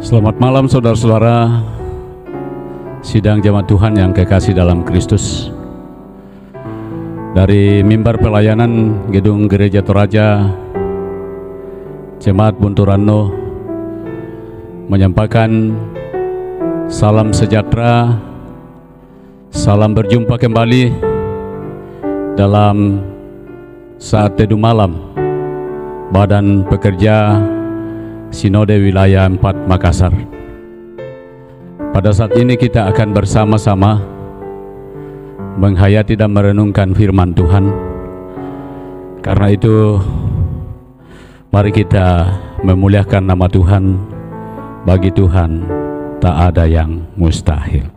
Selamat malam saudara-saudara sidang jemaat Tuhan yang kekasih dalam Kristus. Dari mimbar pelayanan Gedung Gereja Toraja, Jemaat Bunturano menyampaikan salam sejahtera, salam berjumpa kembali dalam saat teduh malam Badan Pekerja Sinode Wilayah 4 Makassar. Pada saat ini kita akan bersama-sama menghayati dan merenungkan firman Tuhan. Karena itu mari kita memuliakan nama Tuhan. Bagi Tuhan tak ada yang mustahil.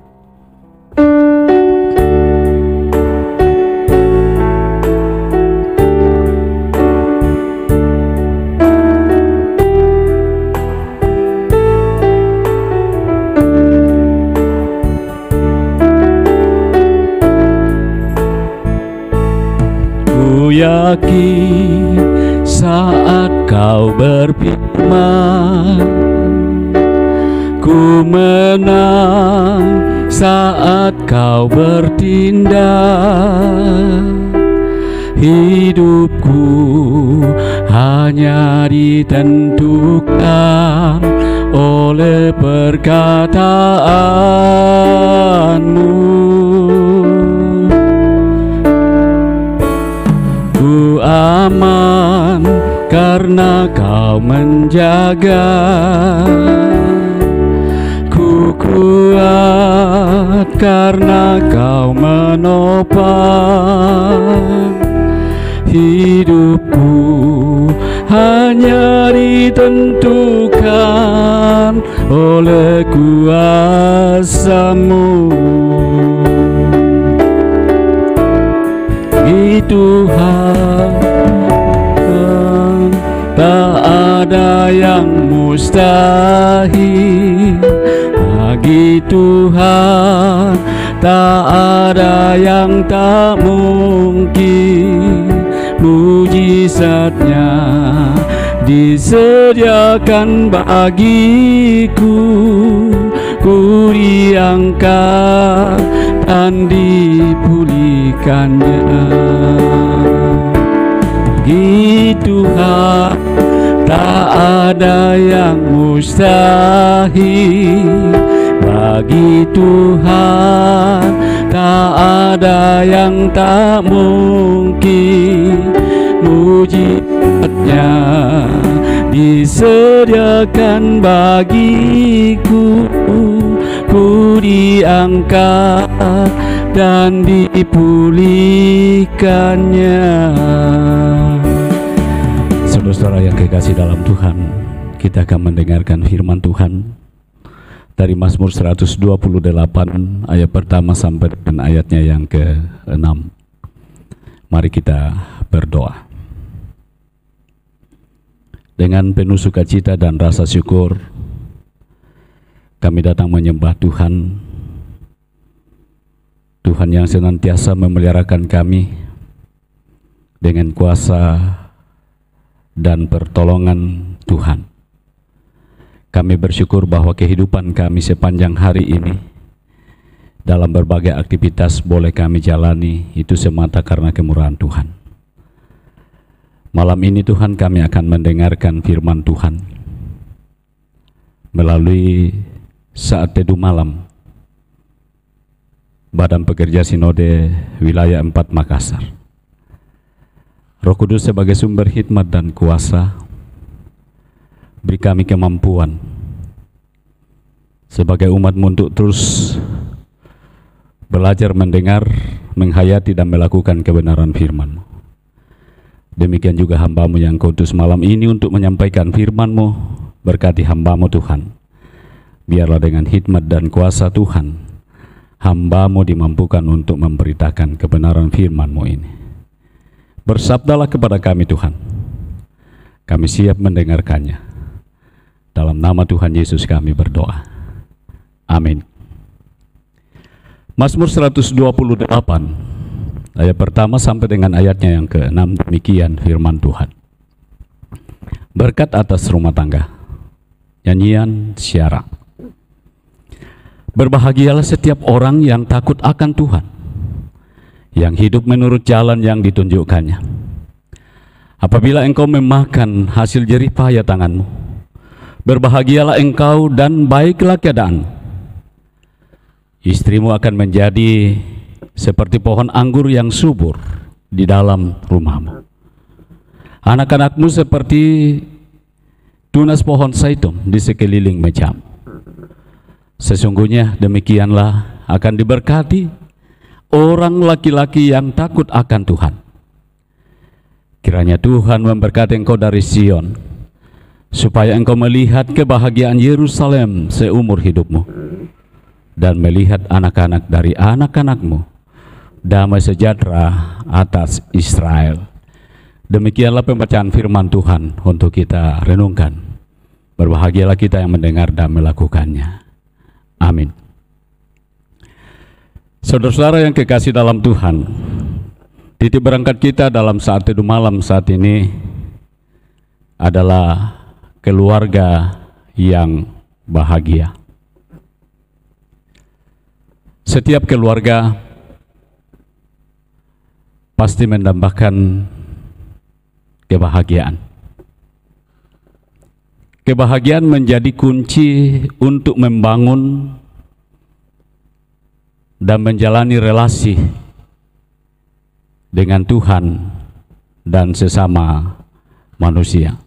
Yakin saat kau berfirman, ku menang saat kau bertindak. Hidupku hanya ditentukan oleh perkataanmu. Ku aman karena kau menjaga, ku kuat karena kau menopang. Hidupku hanya ditentukan oleh kuasa-Mu. Tuhan, tak ada yang mustahil. Bagi Tuhan tak ada yang tak mungkin. Mujizatnya disediakan bagiku, ku diangkat dan dipulihkannya. Bagi Tuhan tak ada yang mustahil. Bagi Tuhan tak ada yang tak mungkin. Mujizatnya disediakan bagiku, ku diangkat dan dipulihkannya. Saudara-saudara yang kekasih dalam Tuhan, kita akan mendengarkan firman Tuhan dari Mazmur 128 ayat pertama sampai dengan ayatnya yang ke-6. Mari kita berdoa. Dengan penuh sukacita dan rasa syukur, kami datang menyembah Tuhan, Tuhan yang senantiasa memeliharakan kami dengan kuasa dan pertolongan Tuhan. Kami bersyukur bahwa kehidupan kami sepanjang hari ini dalam berbagai aktivitas boleh kami jalani, itu semata karena kemurahan Tuhan. Malam ini Tuhan kami akan mendengarkan firman Tuhan melalui saat teduh malam Badan Pekerja Sinode Wilayah 4 Makassar. Roh Kudus sebagai sumber hikmat dan kuasa, beri kami kemampuan sebagai umat-Mu untuk terus belajar mendengar, menghayati dan melakukan kebenaran firman-Mu. Demikian juga hamba-Mu yang kudus malam ini untuk menyampaikan firman-Mu. Berkati hamba-Mu Tuhan. Biarlah dengan hikmat dan kuasa Tuhan, hamba-Mu dimampukan untuk memberitakan kebenaran firman-Mu ini. Bersabdalah kepada kami Tuhan. Kami siap mendengarkannya. Dalam nama Tuhan Yesus kami berdoa. Amin. Mazmur 128 ayat pertama sampai dengan ayatnya yang ke-6, demikian firman Tuhan. Berkat atas rumah tangga. Nyanyian Syara. Berbahagialah setiap orang yang takut akan Tuhan, yang hidup menurut jalan yang ditunjukkannya. Apabila engkau memakan hasil jerih payah tanganmu, berbahagialah engkau dan baiklah keadaanmu. Istrimu akan menjadi seperti pohon anggur yang subur di dalam rumahmu. Anak-anakmu seperti tunas pohon zaitun di sekeliling mejamu. Sesungguhnya demikianlah akan diberkati orang laki-laki yang takut akan Tuhan. Kiranya Tuhan memberkati engkau dari Sion, supaya engkau melihat kebahagiaan Yerusalem seumur hidupmu, dan melihat anak-anak dari anak-anakmu, damai sejahtera atas Israel. Demikianlah pembacaan firman Tuhan untuk kita renungkan. Berbahagialah kita yang mendengar dan melakukannya. Amin. Saudara-saudara yang kekasih dalam Tuhan, titik berangkat kita dalam saat teduh malam saat ini adalah keluarga yang bahagia. Setiap keluarga pasti mendambakan kebahagiaan. Kebahagiaan menjadi kunci untuk membangun dan menjalani relasi dengan Tuhan dan sesama manusia.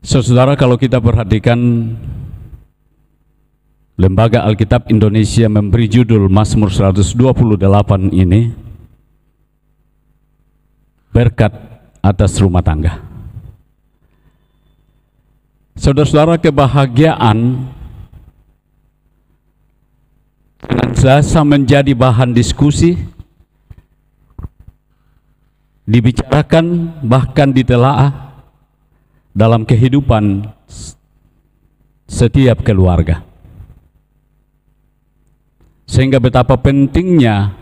Saudara, kalau kita perhatikan, Lembaga Alkitab Indonesia memberi judul Mazmur 128 ini, berkat atas rumah tangga. Saudara-saudara, kebahagiaan senantiasa menjadi bahan diskusi, dibicarakan, bahkan ditelaah dalam kehidupan setiap keluarga. Sehingga betapa pentingnya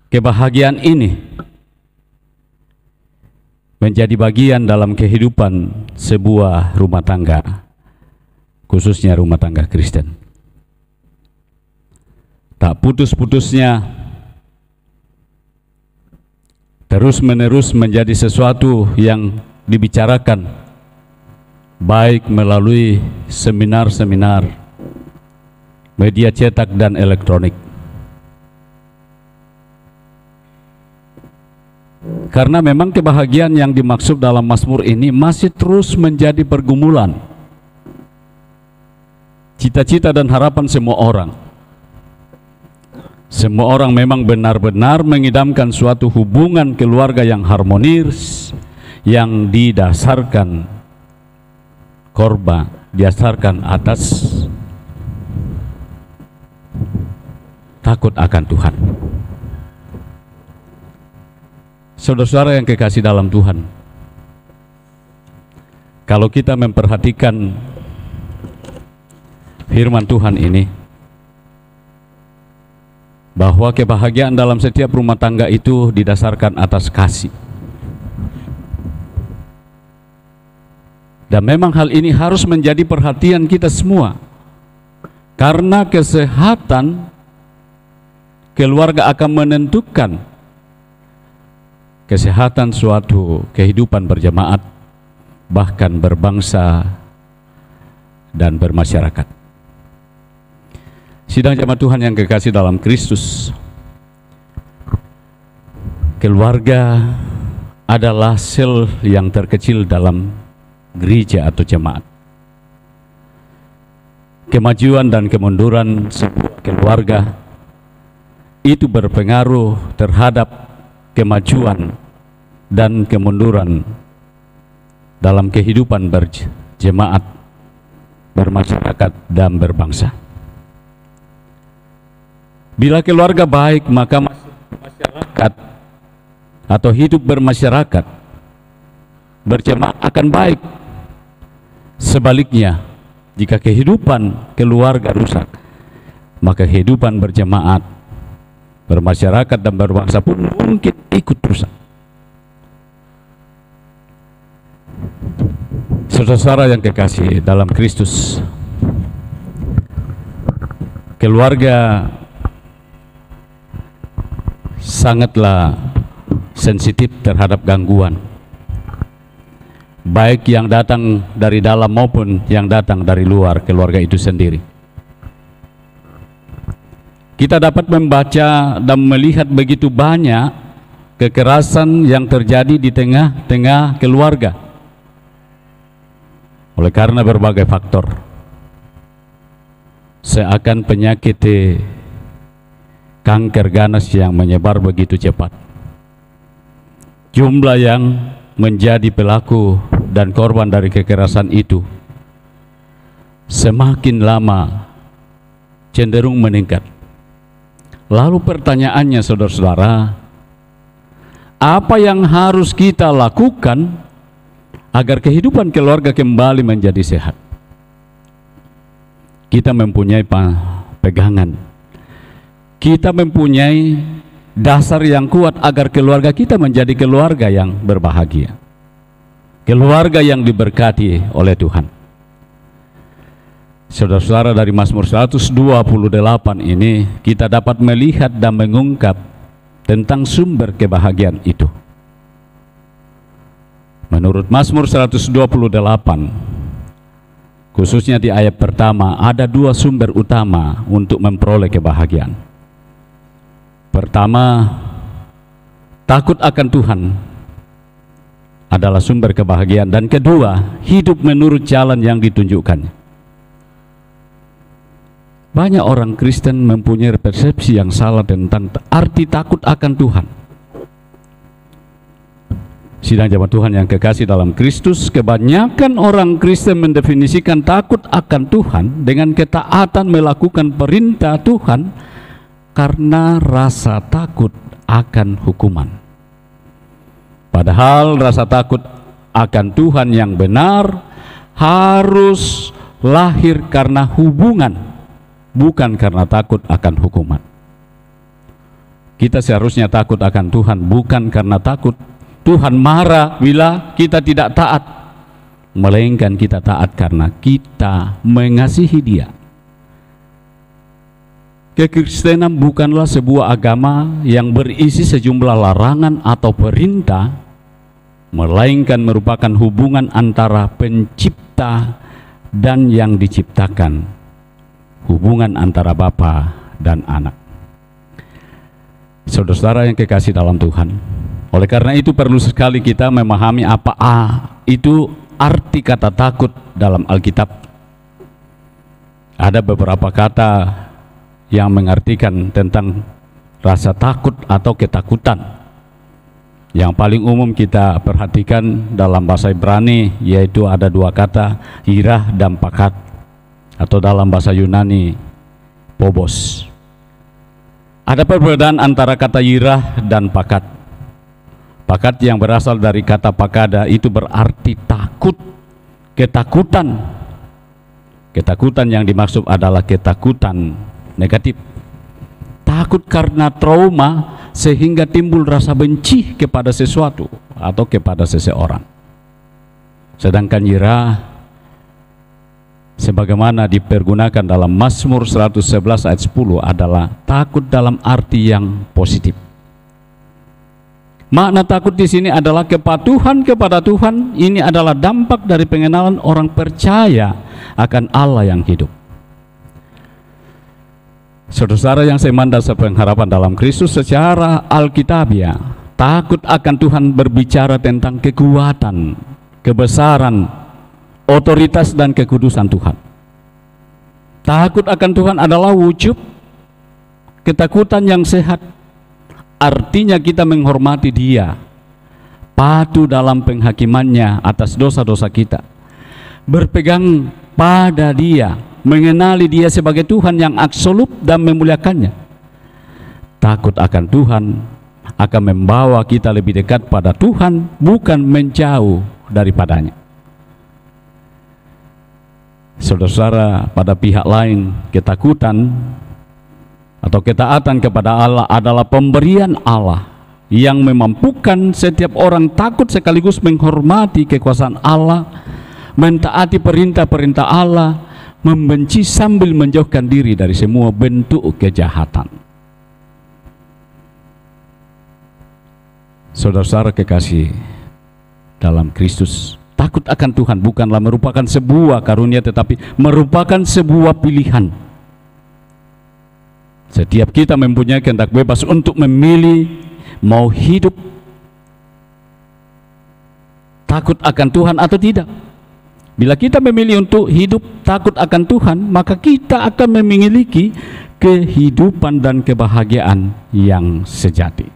kebahagiaan ini menjadi bagian dalam kehidupan sebuah rumah tangga, khususnya rumah tangga Kristen. Tak putus-putusnya, terus-menerus menjadi sesuatu yang dibicarakan, baik melalui seminar-seminar, media cetak dan elektronik. Karena memang kebahagiaan yang dimaksud dalam Mazmur ini masih terus menjadi pergumulan, cita-cita dan harapan semua orang. Semua orang memang benar-benar mengidamkan suatu hubungan keluarga yang harmonis, yang didasarkan korban, didasarkan atas takut akan Tuhan. Saudara-saudara yang kekasih dalam Tuhan, kalau kita memperhatikan firman Tuhan ini, bahwa kebahagiaan dalam setiap rumah tangga itu didasarkan atas kasih. Dan memang hal ini harus menjadi perhatian kita semua, karena kesehatan keluarga akan menentukan kesehatan suatu kehidupan berjemaat, bahkan berbangsa dan bermasyarakat. Sidang jemaat Tuhan yang kekasih dalam Kristus, keluarga adalah sel yang terkecil dalam gereja atau jemaat. Kemajuan dan kemunduran sebuah keluarga itu berpengaruh terhadap kemajuan dan kemunduran dalam kehidupan berjemaat, bermasyarakat, dan berbangsa. Bila keluarga baik, maka masyarakat atau hidup bermasyarakat, berjemaat akan baik. Sebaliknya, jika kehidupan keluarga rusak, maka kehidupan berjemaat, bermasyarakat, dan berbangsa pun mungkin ikut rusak. Saudara-saudara yang kekasih dalam Kristus, keluarga sangatlah sensitif terhadap gangguan, baik yang datang dari dalam maupun yang datang dari luar keluarga itu sendiri. Kita dapat membaca dan melihat begitu banyak kekerasan yang terjadi di tengah-tengah keluarga oleh karena berbagai faktor. Seakan penyakit kanker ganas yang menyebar begitu cepat. Jumlah yang menjadi pelaku dan korban dari kekerasan itu semakin lama cenderung meningkat. Lalu pertanyaannya, saudara-saudara, apa yang harus kita lakukan agar kehidupan keluarga kembali menjadi sehat? Kita mempunyai pegangan, kita mempunyai dasar yang kuat agar keluarga kita menjadi keluarga yang berbahagia, keluarga yang diberkati oleh Tuhan. Saudara-saudara, dari Mazmur 128 ini kita dapat melihat dan mengungkap tentang sumber kebahagiaan itu. Menurut Mazmur 128, khususnya di ayat pertama, ada dua sumber utama untuk memperoleh kebahagiaan. Pertama, takut akan Tuhan adalah sumber kebahagiaan, dan kedua, hidup menurut jalan yang ditunjukkannya. Banyak orang Kristen mempunyai persepsi yang salah tentang arti takut akan Tuhan. Sidang jemaat Tuhan yang kekasih dalam Kristus, kebanyakan orang Kristen mendefinisikan takut akan Tuhan dengan ketaatan melakukan perintah Tuhan karena rasa takut akan hukuman. Padahal rasa takut akan Tuhan yang benar harus lahir karena hubungan, bukan karena takut akan hukuman. Kita seharusnya takut akan Tuhan bukan karena takut Tuhan marah bila kita tidak taat, melainkan kita taat karena kita mengasihi Dia. Kekristenan bukanlah sebuah agama yang berisi sejumlah larangan atau perintah, melainkan merupakan hubungan antara pencipta dan yang diciptakan, hubungan antara Bapa dan Anak. Saudara-saudara yang kekasih dalam Tuhan, oleh karena itu perlu sekali kita memahami apa itu arti kata takut dalam Alkitab. Ada beberapa kata yang mengartikan tentang rasa takut atau ketakutan. Yang paling umum kita perhatikan dalam bahasa Ibrani, yaitu ada dua kata, yirah dan pakat, atau dalam bahasa Yunani, phobos. Ada perbedaan antara kata yirah dan pakat. Pakat yang berasal dari kata pakada itu berarti takut, ketakutan. Ketakutan yang dimaksud adalah ketakutan negatif. Takut karena trauma sehingga timbul rasa benci kepada sesuatu atau kepada seseorang. Sedangkan yirah, sebagaimana dipergunakan dalam Mazmur 111 ayat 10, adalah takut dalam arti yang positif. Makna takut di sini adalah kepatuhan kepada Tuhan. Ini adalah dampak dari pengenalan orang percaya akan Allah yang hidup. Saudara-saudara yang saya mandang sepengharapan dalam Kristus, secara alkitabiah, takut akan Tuhan berbicara tentang kekuatan, kebesaran, otoritas dan kekudusan Tuhan. Takut akan Tuhan adalah wujud ketakutan yang sehat. Artinya kita menghormati Dia, patuh dalam penghakimannya atas dosa-dosa kita, berpegang pada Dia, mengenali Dia sebagai Tuhan yang absolut dan memuliakannya. Takut akan Tuhan akan membawa kita lebih dekat pada Tuhan, bukan menjauh daripadanya. Saudara-saudara, pada pihak lain, ketakutan atau ketaatan kepada Allah adalah pemberian Allah yang memampukan setiap orang takut sekaligus menghormati kekuasaan Allah, mentaati perintah-perintah Allah, membenci sambil menjauhkan diri dari semua bentuk kejahatan. Saudara-saudara kekasih dalam Kristus, takut akan Tuhan bukanlah merupakan sebuah karunia, tetapi merupakan sebuah pilihan. Setiap kita mempunyai kehendak bebas untuk memilih mau hidup takut akan Tuhan atau tidak. Bila kita memilih untuk hidup takut akan Tuhan, maka kita akan memiliki kehidupan dan kebahagiaan yang sejati.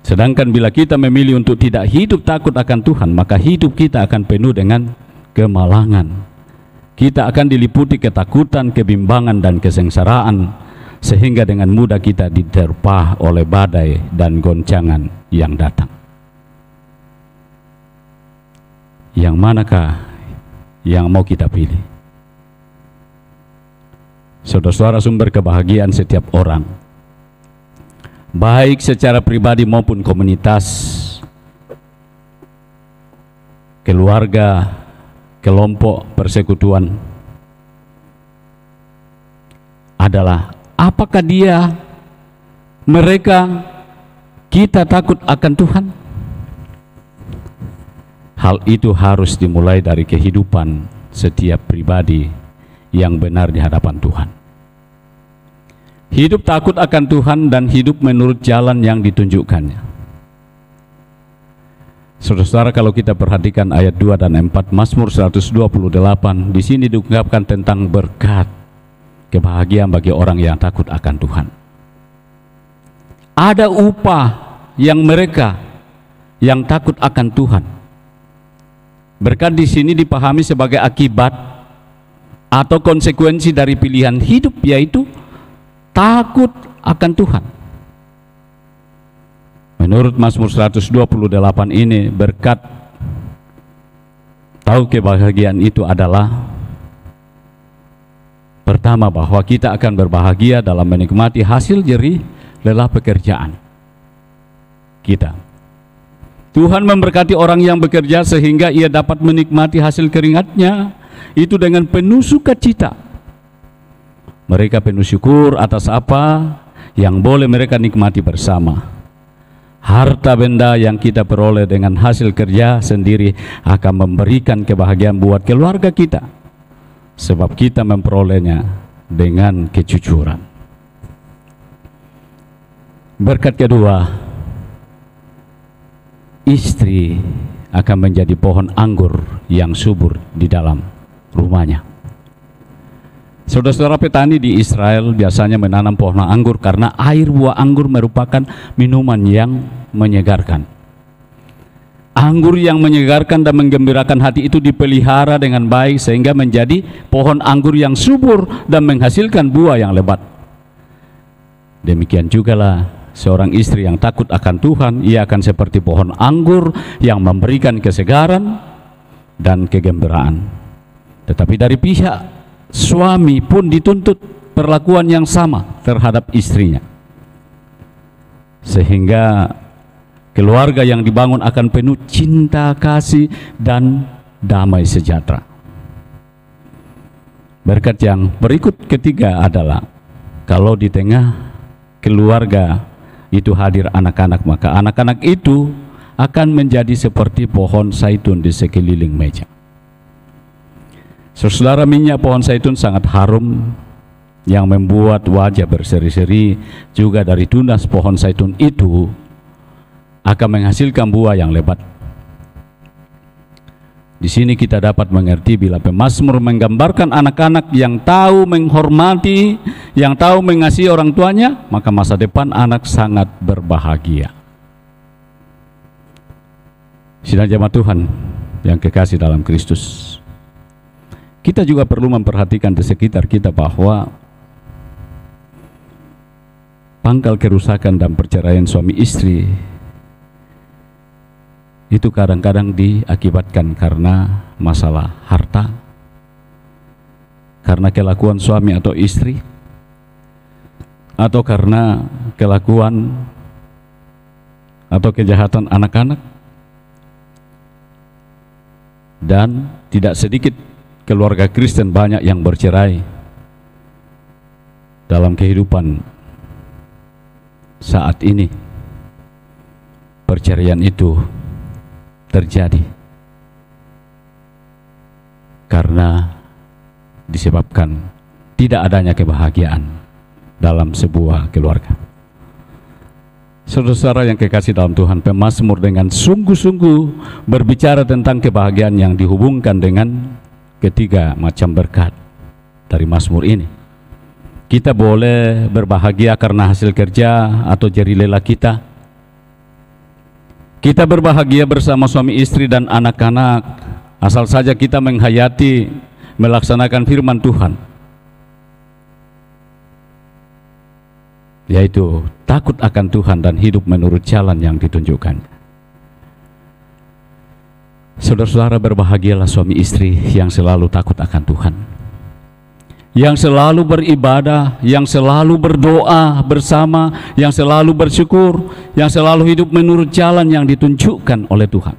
Sedangkan bila kita memilih untuk tidak hidup takut akan Tuhan, maka hidup kita akan penuh dengan kemalangan. Kita akan diliputi ketakutan, kebimbangan, dan kesengsaraan, sehingga dengan mudah kita diterpa oleh badai dan goncangan yang datang. Yang manakah yang mau kita pilih? Saudara-saudara, sumber kebahagiaan setiap orang, baik secara pribadi maupun komunitas, keluarga, kelompok, persekutuan, adalah apakah kita takut akan Tuhan? Hal itu harus dimulai dari kehidupan setiap pribadi yang benar di hadapan Tuhan. Hidup takut akan Tuhan dan hidup menurut jalan yang ditunjukkannya. Saudara-saudara, kalau kita perhatikan ayat 2 dan 4 Mazmur 128, di sini diungkapkan tentang berkat kebahagiaan bagi orang yang takut akan Tuhan. Ada upah yang mereka yang takut akan Tuhan. Berkat di sini dipahami sebagai akibat atau konsekuensi dari pilihan hidup, yaitu takut akan Tuhan. Menurut Mazmur 128 ini, berkat tahu kebahagiaan itu adalah pertama, bahwa kita akan berbahagia dalam menikmati hasil jerih lelah pekerjaan kita. Tuhan memberkati orang yang bekerja sehingga ia dapat menikmati hasil keringatnya itu dengan penuh sukacita. Mereka penuh syukur atas apa yang boleh mereka nikmati bersama. Harta benda yang kita peroleh dengan hasil kerja sendiri akan memberikan kebahagiaan buat keluarga kita, sebab kita memperolehnya dengan kejujuran. Berkat kedua, istri akan menjadi pohon anggur yang subur di dalam rumahnya. Saudara-saudara, petani di Israel biasanya menanam pohon anggur karena air buah anggur merupakan minuman yang menyegarkan. Anggur yang menyegarkan dan menggembirakan hati itu dipelihara dengan baik sehingga menjadi pohon anggur yang subur dan menghasilkan buah yang lebat. Demikian jugalah seorang istri yang takut akan Tuhan, ia akan seperti pohon anggur yang memberikan kesegaran dan kegembiraan. Tetapi dari pihak suami pun dituntut perlakuan yang sama terhadap istrinya, sehingga keluarga yang dibangun akan penuh cinta, kasih, dan damai sejahtera. Berkat yang berikut ketiga adalah kalau di tengah keluarga itu hadir anak-anak, maka anak-anak itu akan menjadi seperti pohon zaitun di sekeliling meja. Saudara, minyak pohon zaitun sangat harum yang membuat wajah berseri-seri. Juga dari tunas pohon zaitun itu akan menghasilkan buah yang lebat. Di sini kita dapat mengerti bila pemazmur menggambarkan anak-anak yang tahu menghormati, yang tahu mengasihi orang tuanya, maka masa depan anak sangat berbahagia. Sidang jemaat Tuhan yang kekasih dalam Kristus, kita juga perlu memperhatikan di sekitar kita bahwa pangkal kerusakan dan perceraian suami istri itu kadang-kadang diakibatkan karena masalah harta, karena kelakuan suami atau istri, atau karena kelakuan atau kejahatan anak-anak, Dan tidak sedikit keluarga Kristen banyak yang bercerai dalam kehidupan saat ini. Perceraian itu terjadi karena disebabkan tidak adanya kebahagiaan dalam sebuah keluarga. Saudara-saudara yang kekasih dalam Tuhan, pemazmur dengan sungguh-sungguh berbicara tentang kebahagiaan yang dihubungkan dengan ketiga macam berkat dari mazmur ini. Kita boleh berbahagia karena hasil kerja atau jerih lelah kita. Kita berbahagia bersama suami istri dan anak-anak, asal saja kita menghayati, melaksanakan firman Tuhan, yaitu takut akan Tuhan dan hidup menurut jalan yang ditunjukkan. Saudara-saudara, berbahagialah suami istri yang selalu takut akan Tuhan, yang selalu beribadah, yang selalu berdoa bersama, yang selalu bersyukur, yang selalu hidup menurut jalan yang ditunjukkan oleh Tuhan.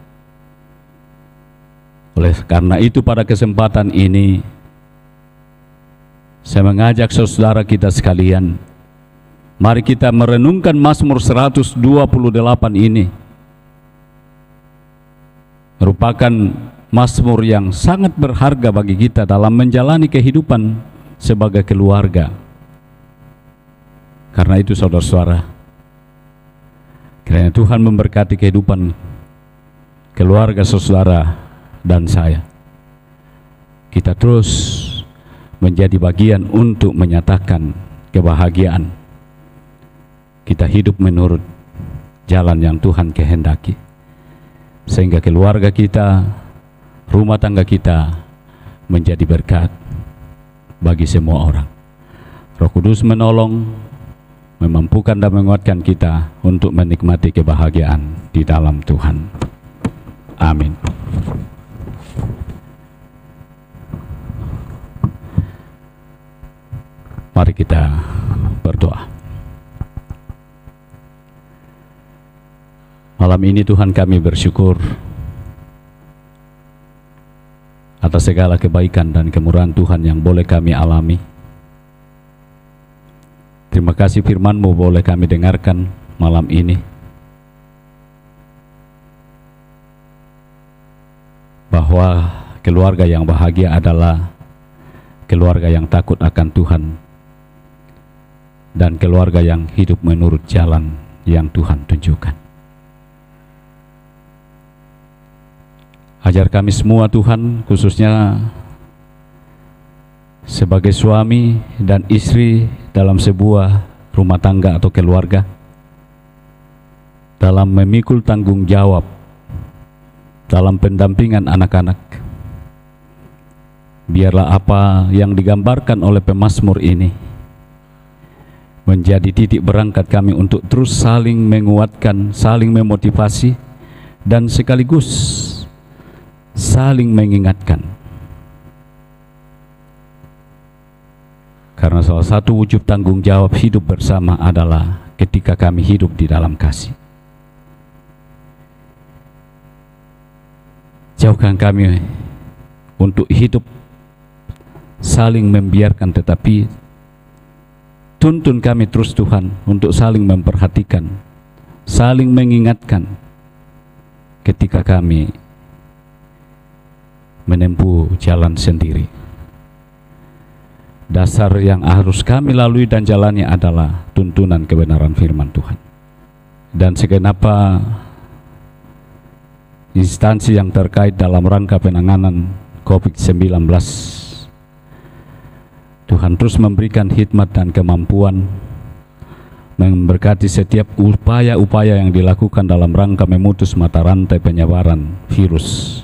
Oleh karena itu, pada kesempatan ini saya mengajak saudara kita sekalian, mari kita merenungkan Mazmur 128 ini. Merupakan mazmur yang sangat berharga bagi kita dalam menjalani kehidupan sebagai keluarga. Karena itu saudara-saudara, kiranya Tuhan memberkati kehidupan keluarga saudara dan saya. Kita terus menjadi bagian untuk menyatakan kebahagiaan. Kita hidup menurut jalan yang Tuhan kehendaki, sehingga keluarga kita, rumah tangga kita menjadi berkat bagi semua orang. Roh Kudus menolong, memampukan dan menguatkan kita untuk menikmati kebahagiaan di dalam Tuhan. Amin. Mari kita berdoa. Malam ini Tuhan, kami bersyukur atas segala kebaikan dan kemurahan Tuhan yang boleh kami alami. Terima kasih firman-Mu boleh kami dengarkan malam ini, bahwa keluarga yang bahagia adalah keluarga yang takut akan Tuhan dan keluarga yang hidup menurut jalan yang Tuhan tunjukkan. Ajar kami semua Tuhan, khususnya sebagai suami dan istri dalam sebuah rumah tangga atau keluarga, dalam memikul tanggung jawab dalam pendampingan anak-anak. Biarlah apa yang digambarkan oleh pemazmur ini menjadi titik berangkat kami untuk terus saling menguatkan, saling memotivasi, dan sekaligus saling mengingatkan. Karena salah satu wujud tanggung jawab hidup bersama adalah ketika kami hidup di dalam kasih. Jauhkan kami untuk hidup saling membiarkan, tetapi tuntun kami terus Tuhan untuk saling memperhatikan, saling mengingatkan ketika kami menempuh jalan sendiri. Dasar yang harus kami lalui dan jalani adalah tuntunan kebenaran firman Tuhan. Dan segenapa instansi yang terkait dalam rangka penanganan COVID-19, Tuhan terus memberikan hikmat dan kemampuan, memberkati setiap upaya-upaya yang dilakukan dalam rangka memutus mata rantai penyebaran virus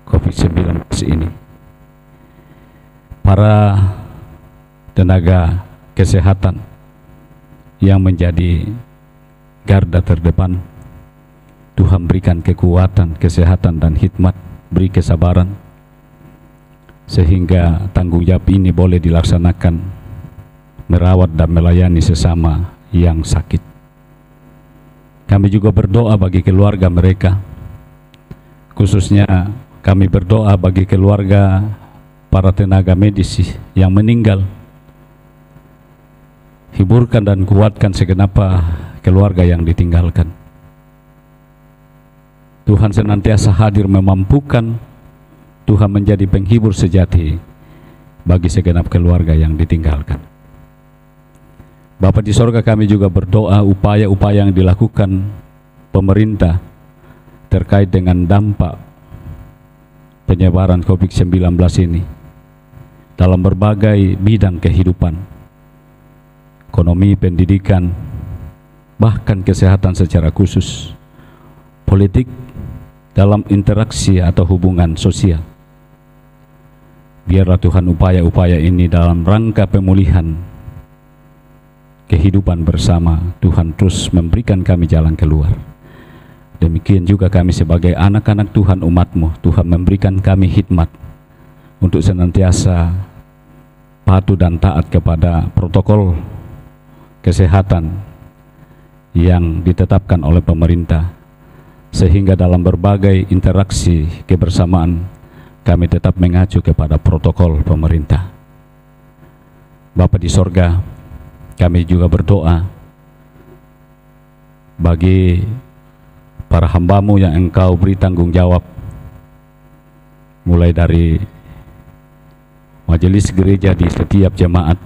COVID-19 ini. Para tenaga kesehatan yang menjadi garda terdepan, Tuhan berikan kekuatan, kesehatan, dan hikmat, beri kesabaran, sehingga tanggung jawab ini boleh dilaksanakan, merawat dan melayani sesama yang sakit. Kami juga berdoa bagi keluarga mereka, khususnya Kami berdoa bagi keluarga para tenaga medis yang meninggal. Hiburkan dan kuatkan segenap keluarga yang ditinggalkan. Tuhan senantiasa hadir memampukan. Tuhan menjadi penghibur sejati bagi segenap keluarga yang ditinggalkan. Bapa di sorga, kami juga berdoa upaya-upaya yang dilakukan pemerintah terkait dengan dampak penyebaran COVID-19 ini dalam berbagai bidang kehidupan, ekonomi, pendidikan, bahkan kesehatan secara khusus, politik, dalam interaksi atau hubungan sosial. Biarlah Tuhan upaya-upaya ini dalam rangka pemulihan kehidupan bersama, Tuhan terus memberikan kami jalan keluar. Demikian juga kami sebagai anak-anak Tuhan, umat-Mu, Tuhan memberikan kami hikmat untuk senantiasa patuh dan taat kepada protokol kesehatan yang ditetapkan oleh pemerintah, sehingga dalam berbagai interaksi kebersamaan kami tetap mengacu kepada protokol pemerintah. Bapa di sorga, kami juga berdoa bagi para hamba-Mu yang Engkau beri tanggung jawab, mulai dari majelis gereja di setiap jemaat,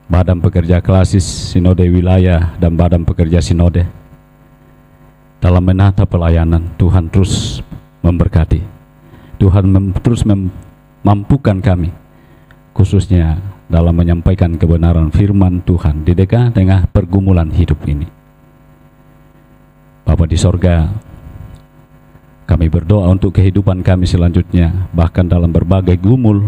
badan pekerja klasis, sinode wilayah, dan badan pekerja sinode. Dalam menata pelayanan, Tuhan terus memberkati. Tuhan terus memampukan kami, khususnya dalam menyampaikan kebenaran firman Tuhan di tengah pergumulan hidup ini. Bapa di sorga, kami berdoa untuk kehidupan kami selanjutnya, bahkan dalam berbagai gumul,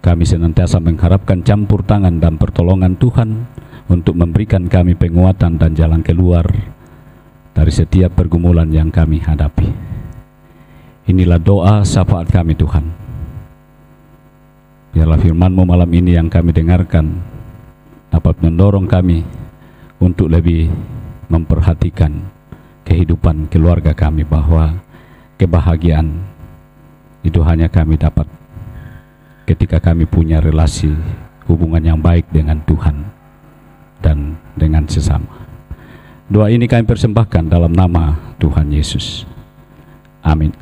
kami senantiasa mengharapkan campur tangan dan pertolongan Tuhan untuk memberikan kami penguatan dan jalan keluar dari setiap pergumulan yang kami hadapi. Inilah doa syafaat kami, Tuhan. Biarlah firman-Mu malam ini yang kami dengarkan dapat mendorong kami untuk lebih memperhatikan kehidupan keluarga kami, bahwa kebahagiaan itu hanya kami dapat ketika kami punya relasi hubungan yang baik dengan Tuhan dan dengan sesama. Doa ini kami persembahkan dalam nama Tuhan Yesus. Amin.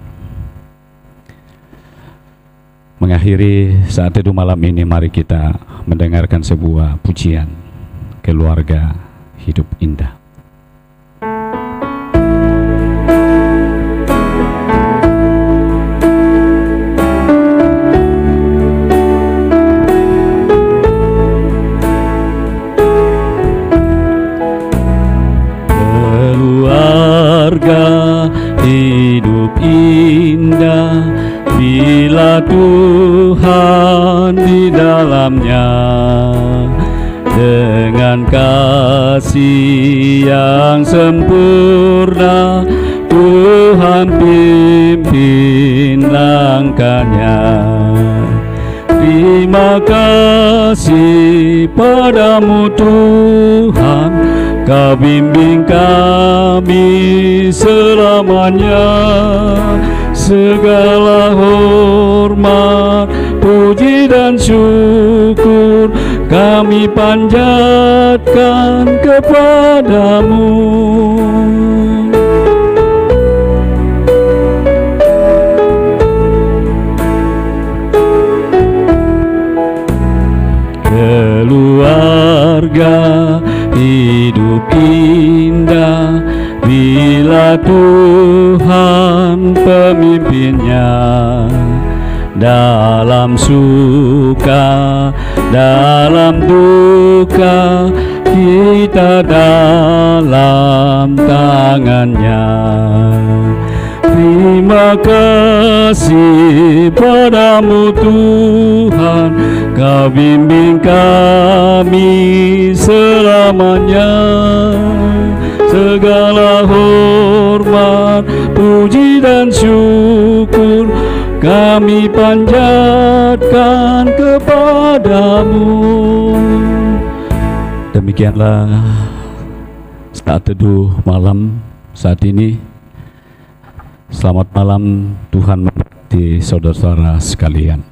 Mengakhiri saat teduh malam ini, mari kita mendengarkan sebuah pujian keluarga hidup indah. Keluarga hidup indah, bila Tuhan di dalamnya, dengan kasih yang sempurna Tuhan pimpin langkahnya. Terima kasih padamu Tuhan, Kau bimbing kami selamanya. Segala hormat, puji dan syukur kami panjatkan kepadamu. Keluarga hidup indah, bila Tuhan pemimpinnya. Dalam suka, dalam duka, kita dalam tangannya. Terima kasih padamu Tuhan, Kau bimbing kami selamanya. Segala hormat, puji dan syukur kami panjatkan kepadamu. Demikianlah saat teduh malam saat ini. Selamat malam, Tuhan memberkati saudara-saudara sekalian.